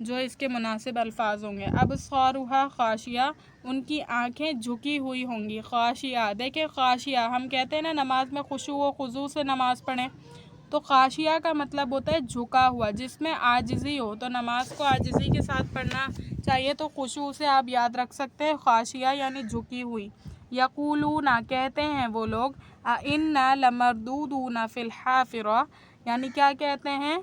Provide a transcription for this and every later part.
جو اس کے مناسب الفاظ ہوں گے۔ ابصارها خاشعہ، ان کی آنکھیں جھکی ہوئی ہوں گی۔ خاشعہ، دیکھیں خاشعہ ہم کہتے ہیں نا نماز میں خشوع و خضوع سے نماز پڑھیں، تو خاشعہ کا مطلب ہوتا ہے جھکا ہوا، جس میں عاجزی ہو، تو نماز کو عاجزی کے ساتھ پڑھنا چاہیے، تو خشوع سے آپ یاد رکھ سکتے ہیں خاشعہ یعنی جھکی ہوئی۔ یقولون، کہتے ہیں وہ لوگ، انا لمردودون فی الحافرہ، یعنی کیا کہتے ہیں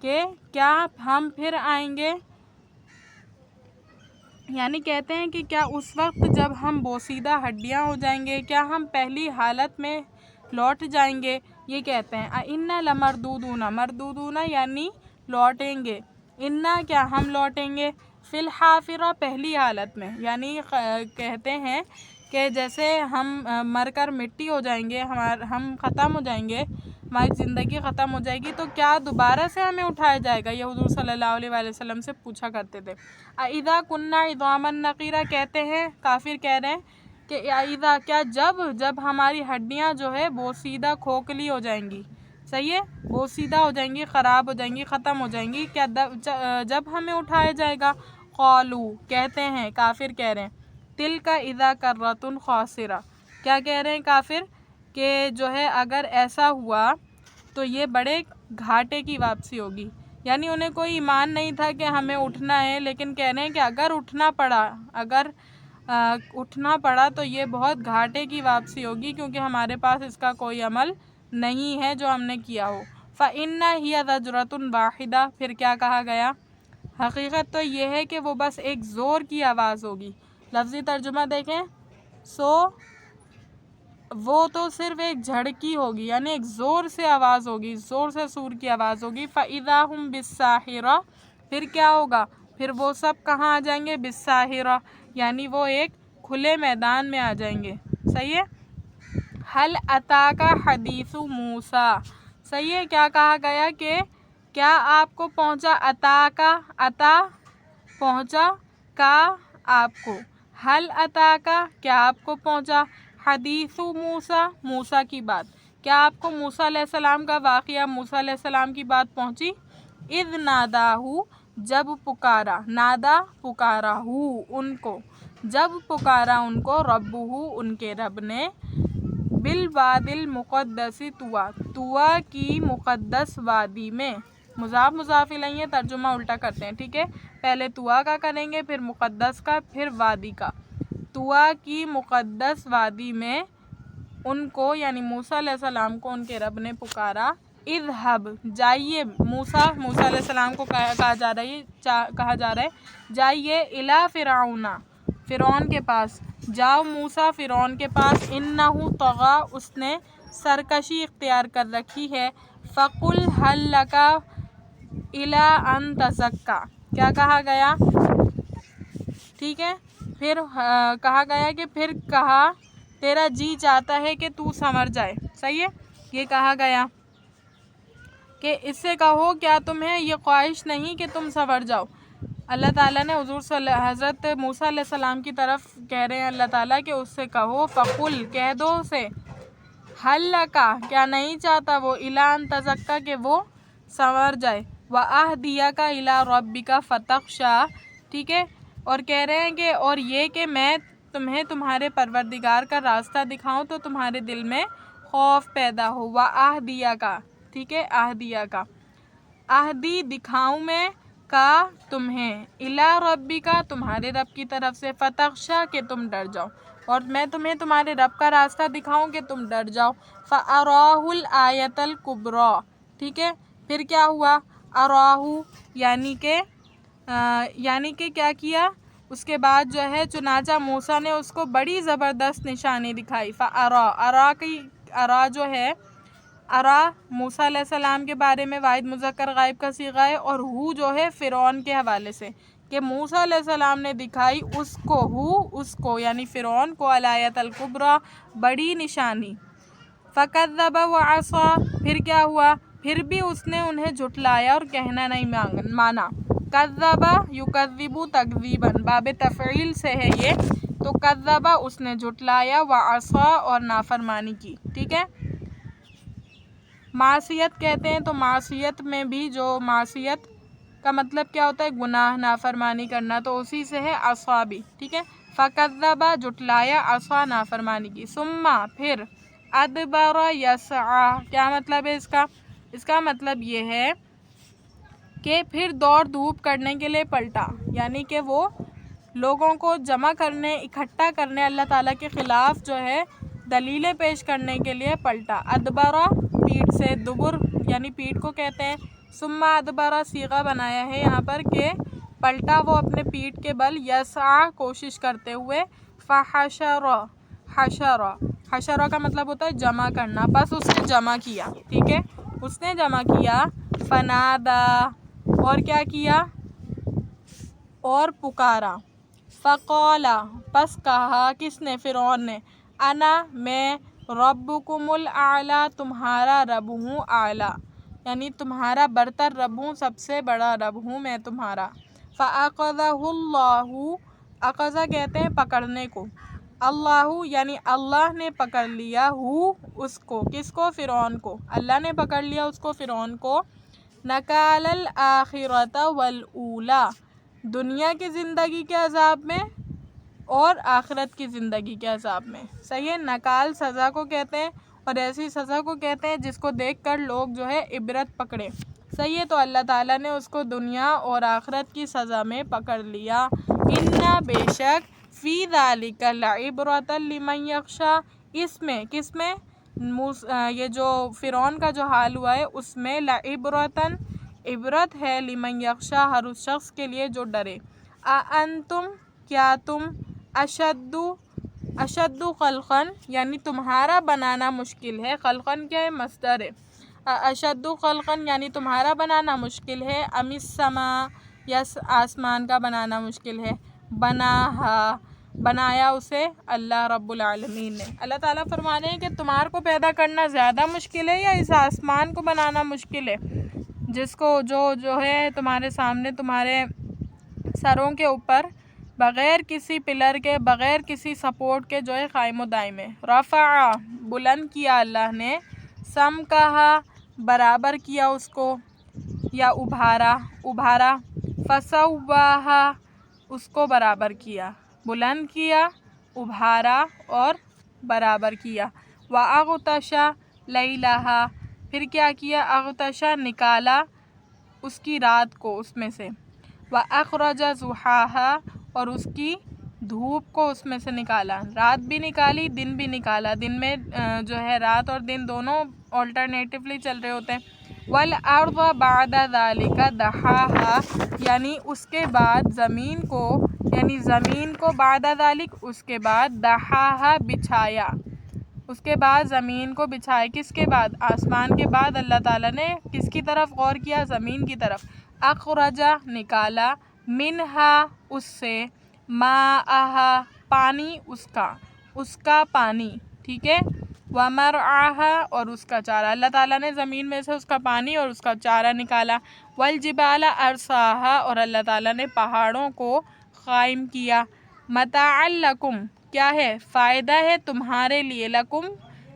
کہ کیا ہم پھر آئیں گے، یعنی کہتے ہیں کہ کیا اس وقت جب ہم بوسیدہ ہڈیاں ہو جائیں گے، کیا ہم پہلی حالت میں لوٹ جائیں گے، یہ کہتے ہیں۔ انا لمردودون، مردودون یعنی لوٹیں گے، انا کیا ہم لوٹیں گے، فی الحافرہ پہلی حالت میں، یعنی کہتے ہیں کہ جیسے ہم مر کر مٹی ہو جائیں گے، ہم ختم ہو جائیں گے، ہماری زندگی ختم ہو جائے گی، تو کیا دوبارہ سے ہمیں اٹھایا جائے گا، یہ حضور صلی اللہ علیہ وآلہ وسلم سے پوچھا کرتے تھے۔ اذا کنا عظاما نخرہ، کہتے ہیں کافر کہہ رہے ہیں کہ اذا کیا جب ہماری ہڈیاں جو ہے بوسیدہ کھوکھلی ہو جائیں گی، صحیح ہے، بوسیدہ ہو جائیں گی، خراب ہو جائیں گی، ختم ہو جائیں گی، کیا جب ہمیں اٹھایا جائے گا، قالو کہتے ہیں کافر کہہ رہے ہیں تلک اذا کرۃ خاسرہ، کیا کہہ رہے ہیں کافر کہ جو ہے اگر ایسا ہوا تو یہ بڑے گھاٹے کی واپسی ہوگی، یعنی انہیں کوئی ایمان نہیں تھا کہ ہمیں اٹھنا ہے، لیکن کہہ رہے ہیں کہ اگر اٹھنا پڑا تو یہ بہت گھاٹے کی واپسی ہوگی، کیونکہ ہمارے پاس اس کا کوئی عمل نہیں ہے جو ہم نے کیا ہو۔ فَإِنَّ هِيَ زَجْرَةٌ وَاحِدَةٌ، پھر کیا کہا گیا، حقیقت تو یہ ہے کہ وہ بس ایک زور کی آواز ہوگی۔ لفظی ترجمہ دیکھیں، وہ تو صرف ایک جھڑکی ہوگی، یعنی ایک زور سے آواز ہوگی، زور سے سور کی آواز ہوگی۔ فَإِذَا هُمْ بِالسَّاحِرَةِ، پھر کیا ہوگا، پھر وہ سب کہاں آ جائیں گے، بالساحرہ، یعنی وہ ایک کھلے میدان میں آ جائیں گے، صحیح ہے۔ هل اتاک حدیث موسیٰ، صحیح ہے، کیا کہا گیا کہ کیا آپ کو پہنچا، اتا پہنچا، کا آپ کو، حل اتاک کیا آپ کو پہنچا، حدیث موسیٰ موسیٰ کی بات، کیا آپ کو موسیٰ علیہ السلام کا واقعہ، موسیٰ علیہ السلام کی بات پہنچی، اذ ناداہ جب پکارا، نادا پکارا، ان کو جب پکارا ان کو، ربہ ان کے رب نے، بالوادی المقدس طویٰ کی مقدس وادی میں، مضاف مضاف الیہ، ترجمہ الٹا کرتے ہیں، ٹھیک ہے، پہلے طویٰ کا کریں گے، پھر مقدس کا، پھر وادی کا، طویٰ کی مقدس وادی میں ان کو یعنی موسیٰ علیہ السلام کو ان کے رب نے پکارا، اذهب جائیے، موسیٰ علیہ السلام کو کہا جا رہا ہے جائیے، الی فرعون کے پاس، جاؤ موسیٰ فرعون کے پاس، انہ طغیٰ اس نے سرکشی اختیار کر رکھی ہے، فقل هل لک الی ان تزکی، کیا کہا گیا، ٹھیک ہے، پھر کہا گیا کہ پھر کہا تیرا جی چاہتا ہے کہ تو سنور جائے، صحیح ہے، یہ کہا گیا کہ اس سے کہو کیا تمہیں یہ خواہش نہیں کہ تم سنور جاؤ۔ اللہ تعالیٰ نے حضرت موسیٰ علیہ السلام کی طرف کہہ رہے ہیں اللہ تعالیٰ کہ اس سے کہو، فقل کہہ دو اسے، حل لک کیا نہیں چاہتا وہ، الی ان تزکی کہ وہ سنور جائے، واہدیک الی ربک فتخشی، ٹھیک ہے، اور کہہ رہے ہیں کہ اور یہ کہ میں تمہیں تمہارے پروردگار کا راستہ دکھاؤں تو تمہارے دل میں خوف پیدا ہو، واہدیک، ٹھیک ہے، اہدیک اہدی دکھاؤں میں، کا تمہیں، الی ربک تمہارے رب کی طرف سے، فتخشی کہ تم ڈر جاؤ، اور میں تمہیں تمہارے رب کا راستہ دکھاؤں کہ تم ڈر جاؤ، فَأَرَاهُ الْآیَةَ الْکُبْریٰ، ٹھیک ہے، پھر کیا ہوا، اراہ یعنی کہ کیا کیا، اس کے بعد جو ہے چنانچہ موسیٰ نے اس کو بڑی زبردست نشانی دکھائی، ارا جو ہے، ارا موسیٰ علیہ السلام کے بارے میں واحد مذکر غائب کا صیغہ ہے، اور ہو جو ہے فرعون کے حوالے سے، کہ موسیٰ علیہ السلام نے دکھائی اس کو یعنی فرعون کو، الآیۃ الکبریٰ بڑی نشانی، فکذب وعصی، پھر کیا ہوا، پھر بھی اس نے انہیں جھٹلایا اور کہنا نہیں مانا، کذب یکذب تکذیبا، باب تفعیل سے ہے یہ، تو کذب اس نے جھٹلایا، وعصی اور نافرمانی کی، ٹھیک ہے، معصیت کہتے ہیں، تو معصیت میں بھی جو معصیت کا مطلب کیا ہوتا ہے؟ گناہ، نافرمانی کرنا، تو اسی سے ہے عصا بھی، ٹھیک ہے۔ فکذبا جٹلایا، عصا نافرمانی کی، ثم پھر، ادبر یسعی کیا مطلب ہے اس کا؟ اس کا مطلب یہ ہے کہ پھر دوڑ دھوپ کرنے کے لیے پلٹا، یعنی کہ وہ لوگوں کو جمع کرنے، اکٹھا کرنے، اللہ تعالیٰ کے خلاف جو ہے دلیلیں پیش کرنے کے لیے پلٹا۔ ادبرا پیٹھ سے، دبر یعنی پیٹھ کو کہتے ہیں۔ ثم ادبرا صیغہ بنایا ہے یہاں پر کہ پلٹا وہ اپنے پیٹھ کے بل، یسعی کوشش کرتے ہوئے، فحشر حشر حشر کا مطلب ہوتا ہے جمع کرنا، بس اس نے جمع کیا، ٹھیک ہے، اس نے جمع کیا۔ فنادا اور کیا کیا؟ اور پکارا۔ فقالا پس کہا، کس نے؟ فرعون نے، انا میں، ربکم الاعلی تمہارا رب ہوں، اعلیٰ یعنی تمہارا برتر رب ہوں، سب سے بڑا رب ہوں میں تمہارا۔ فاخذہ اللہ، اخذہ کہتے ہیں پکڑنے کو، اللہ یعنی اللہ نے پکڑ لیا، اس کو، کس کو؟ فرعون کو، اللہ نے پکڑ لیا اس کو، فرعون کو۔ نکال الاخرۃ والاولی، دنیا کی زندگی کے عذاب میں اور آخرت کی زندگی کے عذاب میں، صحیح ہے۔ نکال سزا کو کہتے ہیں، اور ایسی سزا کو کہتے ہیں جس کو دیکھ کر لوگ جو ہے عبرت پکڑے، صحیح ہے۔ تو اللہ تعالیٰ نے اس کو دنیا اور آخرت کی سزا میں پکڑ لیا۔ ان بے شک، فی ذالک لعبرۃ لمن یخشی، اس میں، کس میں؟ یہ جو فرعون کا جو حال ہوا ہے اس میں، لعبرۃ عبرت ہے، لمن یخشی ہر اس شخص کے لیے جو ڈرے۔ انتم کیا تم، اشد خلقا یعنی تمہارا بنانا مشکل ہے، خلقا کیا ہے؟ مصدر ہے۔ اشد خلقا یعنی تمہارا بنانا مشکل ہے، ام السماء یا آسمان کا بنانا مشکل ہے، بنایا اسے اللہ رب العالمین نے۔ اللہ تعالیٰ فرما رہے ہیں کہ تمہارے کو پیدا کرنا زیادہ مشکل ہے یا اس آسمان کو بنانا مشکل ہے، جس کو جو ہے تمہارے سامنے، تمہارے سروں کے اوپر بغیر کسی پلر کے، بغیر کسی سپورٹ کے جو ہے قائم و دائم ہے۔ رفع بلند کیا اللہ نے، سم کہا برابر کیا اس کو یا ابھارا، فسواہا اس کو برابر کیا، بلند کیا، ابھارا اور برابر کیا۔ وَأَغْطَشَ لَيْلَهَا پھر کیا کیا؟ اغتشا نکالا اس کی رات کو اس میں سے، وَأَخْرَجَ ضُحَاهَا اور اس کی دھوپ کو اس میں سے نکالا، رات بھی نکالی، دن بھی نکالا، دن میں جو ہے رات اور دن دونوں آلٹرنیٹیولی چل رہے ہوتے ہیں۔ وَالْأَرْضَ بَعْدَ ذَلِكَ دَحَاهَا یعنی اس کے بعد زمین کو، یعنی زمین کو، بعد ذالک اس کے بعد، دحاها بچھایا، اس کے بعد زمین کو بچھایا، کس کے بعد؟ آسمان کے بعد اللہ تعالیٰ نے کس کی طرف غور کیا؟ زمین کی طرف۔ اخرجا نکالا، منہا اس سے، ماءہا پانی اس کا پانی، ٹھیک ہے، ومرعاہا اور اس کا چارہ، اللہ تعالیٰ نے زمین میں سے اس کا پانی اور اس کا چارہ نکالا۔ والجبال ارساہا اور اللہ تعالیٰ نے پہاڑوں کو قائم کیا۔ متاعا لکم کیا ہے؟ فائدہ ہے تمہارے لیے، لکم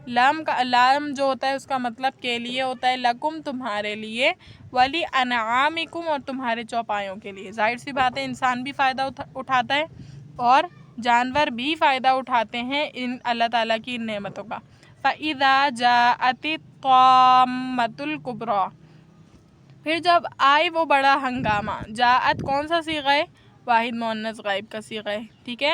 لام جو ہوتا ہے اس کا مطلب کے لیے ہوتا ہے، لکم تمہارے لیے، ولی انعامکم اور تمہارے چوپایوں کے لیے، ظاہر سی بات ہے انسان بھی فائدہ اٹھاتا ہے اور جانور بھی فائدہ اٹھاتے ہیں ان اللہ تعالیٰ کی ان نعمتوں کا۔ فَإِذَا جَاءَتِ الطَّامَّةُ الْكُبْرَى پھر جب آئی وہ بڑا ہنگامہ، جاءت کون سا صیغہ ہے؟ واحد مؤنث غائب کا صیغہ ہے، ٹھیک ہے،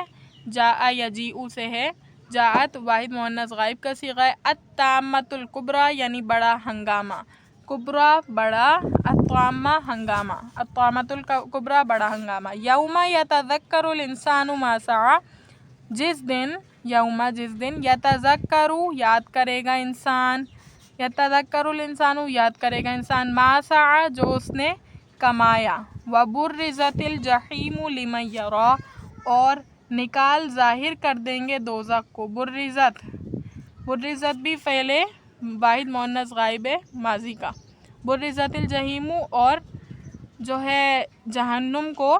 جاء یجیء سے ہے، جاءت واحد مؤنث غائب کا صیغہ ہے۔ الطامۃ الکبریٰ یعنی بڑا ہنگامہ، کبریٰ بڑا، الطامہ ہنگامہ، الطامۃ الکبریٰ بڑا ہنگامہ۔ یوم یتذکر الانسان ما سعی جس دن، یوم جس دن، یتذکر یاد کرے گا انسان، یتذکر الانسان یاد کرے گا انسان، ما سعی جو اس نے کمایا، وبرزت الجحیم لمن یری اور نکال ظاہر کر دیں گے دوزخ کو، برزت بھی فعل واحد مؤنث غائب ہے ماضی کا، برزت الجحیم اور جو ہے جہنم کو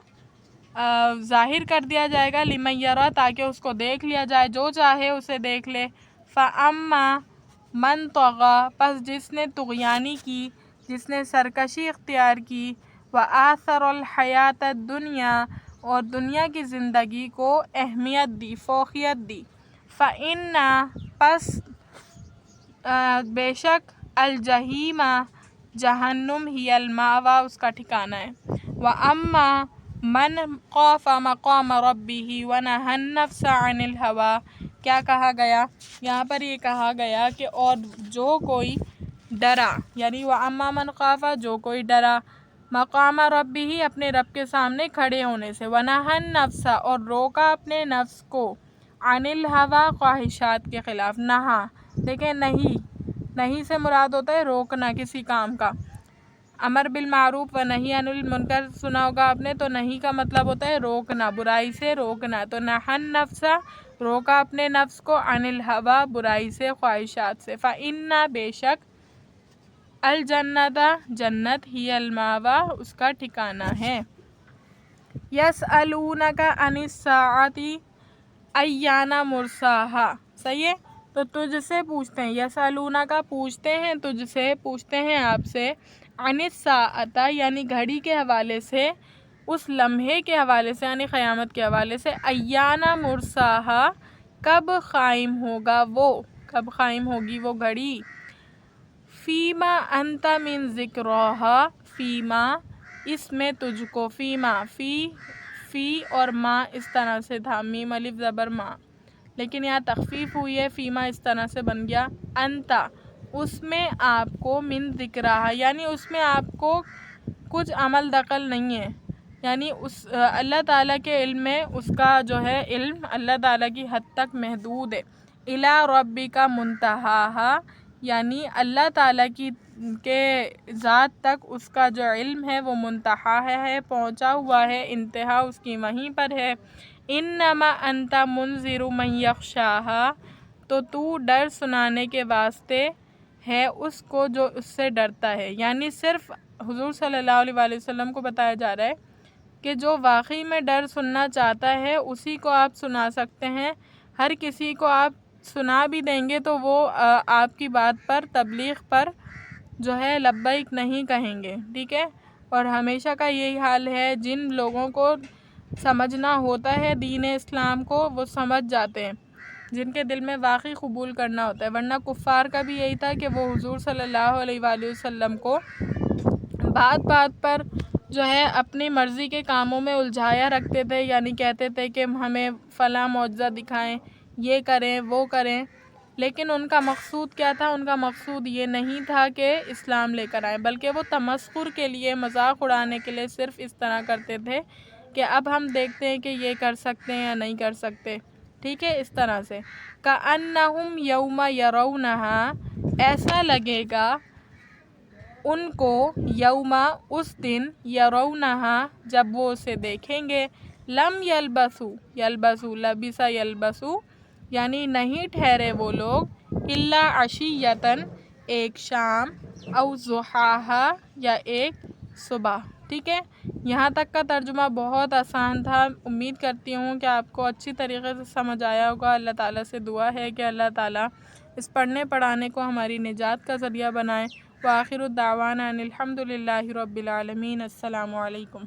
ظاہر کر دیا جائے گا، لمن یری تاکہ اس کو دیکھ لیا جائے، جو چاہے اسے دیکھ لے۔ فَأَمَّا مَنْ طَغَى پس جس نے طغیانی کی، جس نے سرکشی اختیار کی، وآثر الحیات الدنیا، اور دنیا کی زندگی کو اہمیت دی، فوقیت دی۔ فإن، پس بے شک، الجحیم، جہنم، ہی المأویٰ، اس کا ٹھکانہ ہے۔ وأما من خاف مقام ربہ ونہی النفس عن الہویٰ، کیا کہا گیا یہاں پر؟ یہ کہا گیا کہ اور جو کوئی ڈرا، یعنی وأما من خاف، جو کوئی ڈرا، مقام ربہ، اپنے رب کے سامنے کھڑے ہونے سے، ونہی النفس، اور روکا اپنے نفس کو، عن الہویٰ، خواہشات کے خلاف، نہا، دیکھیں نہیں سے مراد ہوتا ہے روکنا کسی کام کا۔ امر بالمعروف و نہی عن المنکر سنا ہوگا آپ نے، تو نہیں کا مطلب ہوتا ہے روکنا، برائی سے روکنا، تو نہی النفس، روکا اپنے نفس کو، عن الہویٰ، برائی سے، خواہشات سے۔ فإن، بے شک، الجنت، جنت، ہی المأویٰ، اس کا ٹھکانہ ہے۔ یسألونک عن الساعۃ ایان مرساہا، صحیح ہے؟ تو تجھ سے پوچھتے ہیں، یسألونک، پوچھتے ہیں تجھ سے، پوچھتے ہیں آپ سے، عن الساعۃ، یعنی گھڑی کے حوالے سے، اس لمحے کے حوالے سے، یعنی قیامت کے حوالے سے، ایان مرساہا، کب قائم ہوگا وہ، کب قائم ہوگی وہ گھڑی۔ فیما انت من ذکراہا، فیما، اس میں تجھ کو، فیما، فی اور ما اس طرح سے تھا، میم الف زبر ما، لیکن یہاں تخفیف ہوئی ہے، فیما اس طرح سے بن گیا، انت، اس میں آپ کو، من ذکراہا، یعنی اس میں آپ کو کچھ عمل دخل نہیں ہے، یعنی اس اللہ تعالیٰ کے علم میں، اس کا جو ہے علم اللہ تعالیٰ کی حد تک محدود ہے۔ الی ربک منتہاہا، یعنی اللہ تعالیٰ کے ذات تک اس کا جو علم ہے وہ منتہا ہے، پہنچا ہوا ہے، انتہا اس کی وہیں پر ہے۔ انما انت منذر من یخشاہا، تو ڈر سنانے کے واسطے ہے اس کو جو اس سے ڈرتا ہے، یعنی صرف حضور صلی اللہ علیہ وآلہ وسلم کو بتایا جا رہا ہے کہ جو واقعی میں ڈر سننا چاہتا ہے اسی کو آپ سنا سکتے ہیں، ہر کسی کو آپ سنا بھی دیں گے تو وہ آپ کی بات پر، تبلیغ پر جو ہے لبیک نہیں کہیں گے، ٹھیک ہے؟ اور ہمیشہ کا یہی حال ہے، جن لوگوں کو سمجھنا ہوتا ہے دین اسلام کو وہ سمجھ جاتے ہیں، جن کے دل میں واقعی قبول کرنا ہوتا ہے، ورنہ کفار کا بھی یہی تھا کہ وہ حضور صلی اللہ علیہ وآلہ وسلم کو بات بات پر جو ہے اپنی مرضی کے کاموں میں الجھایا رکھتے تھے، یعنی کہتے تھے کہ ہمیں فلاں معجزہ دکھائیں، یہ کریں، وہ کریں، لیکن ان کا مقصود کیا تھا؟ ان کا مقصود یہ نہیں تھا کہ اسلام لے کر آئیں، بلکہ وہ تمسخر کے لیے، مذاق اڑانے کے لیے صرف اس طرح کرتے تھے کہ اب ہم دیکھتے ہیں کہ یہ کر سکتے ہیں یا نہیں کر سکتے، ٹھیک ہے؟ اس طرح سے کأنہم یوم یرونہا، ایسا لگے گا ان کو، یوم، اس دن، یرونہا، جب وہ اسے دیکھیں گے، لم یلبسو، یلبسو، لبس یلبسو، یعنی نہیں ٹھہرے وہ لوگ، الا عشیۃً، ایک شام، او ضحاہا، یا ایک صبح، ٹھیک ہے؟ یہاں تک کا ترجمہ بہت آسان تھا، امید کرتی ہوں کہ آپ کو اچھی طریقے سے سمجھ آیا ہوگا۔ اللہ تعالیٰ سے دعا ہے کہ اللہ تعالیٰ اس پڑھنے پڑھانے کو ہماری نجات کا ذریعہ بنائے۔ وآخر الدعوانا ان الحمد للہ رب العالمین۔ السلام علیکم۔